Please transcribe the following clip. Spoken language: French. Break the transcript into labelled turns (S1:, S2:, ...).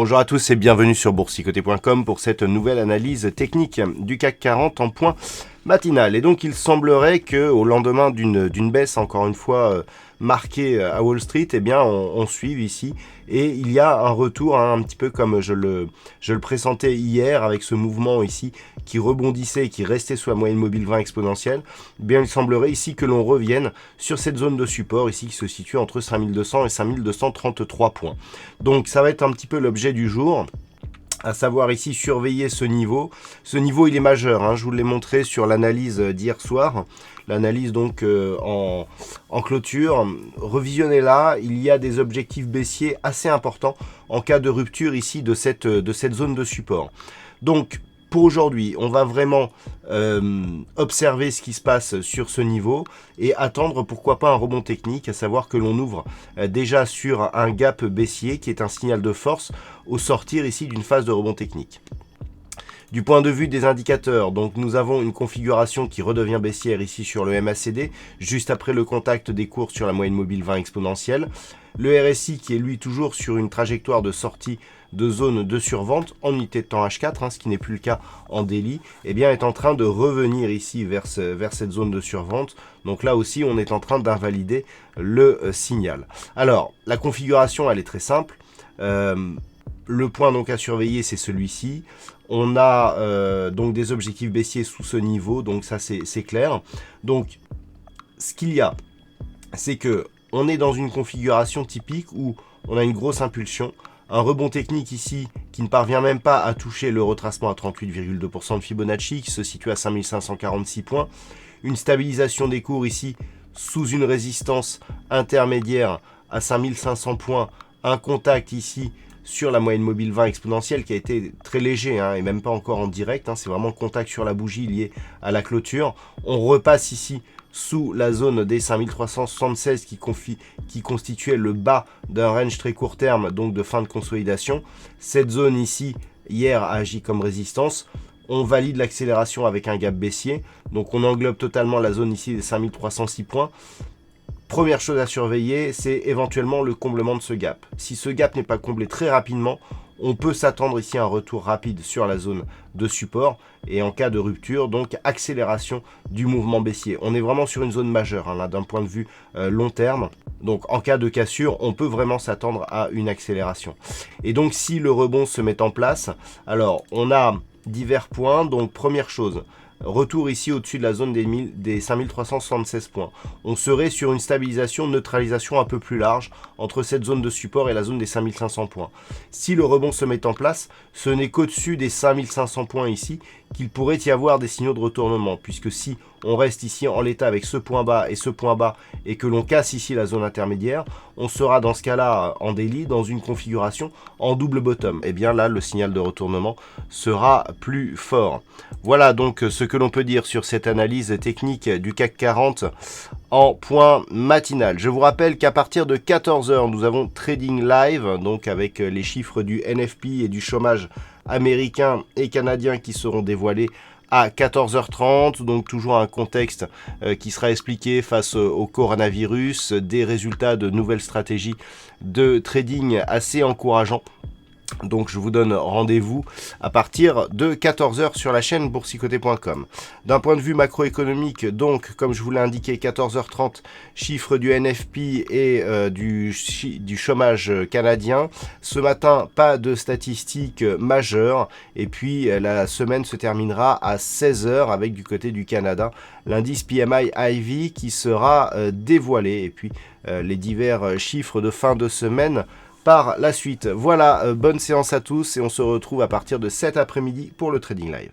S1: Bonjour à tous et bienvenue sur boursicoté.com pour cette nouvelle analyse technique du CAC 40 en point matinal. Et donc il semblerait qu'au lendemain d'une baisse encore une fois marquée à Wall Street, eh bien on suive ici et il y a un retour un petit peu comme je le pressentais hier avec ce mouvement ici qui rebondissait et qui restait sous la moyenne mobile 20 exponentielle. Eh bien il semblerait ici que l'on revienne sur cette zone de support ici qui se situe entre 5200 et 5233 points. Donc ça va être un petit peu l'objet du jour, à savoir ici surveiller ce niveau. Ce niveau il est majeur, je vous l'ai montré sur l'analyse d'hier soir, l'analyse donc en clôture. Revisionnez-la, il y a des objectifs baissiers assez importants en cas de rupture ici de cette zone de support. Donc pour aujourd'hui, on va vraiment observer ce qui se passe sur ce niveau et attendre pourquoi pas un rebond technique, à savoir que l'on ouvre déjà sur un gap baissier qui est un signal de force au sortir ici d'une phase de rebond technique. Du point de vue des indicateurs, donc nous avons une configuration qui redevient baissière ici sur le MACD, juste après le contact des cours sur la moyenne mobile 20 exponentielle. Le RSI qui est lui toujours sur une trajectoire de sortie de zone de survente en unité de temps H4, ce qui n'est plus le cas en daily, eh bien est en train de revenir ici vers cette zone de survente. Donc là aussi, on est en train d'invalider le signal. Alors, la configuration, elle est très simple. Le point donc à surveiller, c'est celui-ci. On a donc des objectifs baissiers sous ce niveau, donc ça c'est clair. Donc, ce qu'il y a, c'est que on est dans une configuration typique où on a une grosse impulsion, un rebond technique ici qui ne parvient même pas à toucher le retracement à 38,2% de Fibonacci, qui se situe à 5546 points, une stabilisation des cours ici sous une résistance intermédiaire à 5500 points, un contact ici sur la moyenne mobile 20 exponentielle qui a été très léger et même pas encore en direct, c'est vraiment le contact sur la bougie lié à la clôture. On repasse ici sous la zone des 5376 qui constituait le bas d'un range très court terme, donc de fin de consolidation. Cette zone ici, hier, a agi comme résistance. On valide l'accélération avec un gap baissier, donc on englobe totalement la zone ici des 5306 points. Première chose à surveiller, c'est éventuellement le comblement de ce gap. Si ce gap n'est pas comblé très rapidement, on peut s'attendre ici à un retour rapide sur la zone de support et en cas de rupture, donc accélération du mouvement baissier. On est vraiment sur une zone majeure là d'un point de vue long terme. Donc en cas de cassure, on peut vraiment s'attendre à une accélération. Et donc si le rebond se met en place, alors on a divers points. Donc première chose, retour ici au-dessus de la zone des 5376 points. On serait sur une stabilisation, neutralisation un peu plus large entre cette zone de support et la zone des 5500 points. Si le rebond se met en place, ce n'est qu'au-dessus des 5500 points ici qu'il pourrait y avoir des signaux de retournement, puisque si on reste ici en l'état avec ce point bas et que l'on casse ici la zone intermédiaire, on sera dans ce cas-là en daily dans une configuration en double bottom. Et bien là, le signal de retournement sera plus fort. Voilà donc ce que l'on peut dire sur cette analyse technique du CAC 40 en point matinal. Je vous rappelle qu'à partir de 14h, nous avons Trading Live, donc avec les chiffres du NFP et du chômage américain et canadien qui seront dévoilés à 14h30, donc toujours un contexte qui sera expliqué face au coronavirus, des résultats de nouvelles stratégies de trading assez encourageants. Donc je vous donne rendez-vous à partir de 14h sur la chaîne boursicoté.com. D'un point de vue macroéconomique, donc comme je vous l'ai indiqué, 14h30, chiffre du NFP et du chômage canadien. Ce matin, pas de statistiques majeures. Et puis la semaine se terminera à 16h avec du côté du Canada l'indice PMI IV qui sera dévoilé. Et puis les divers chiffres de fin de semaine par la suite. Voilà, bonne séance à tous et on se retrouve à partir de cet après-midi pour le Trading Live.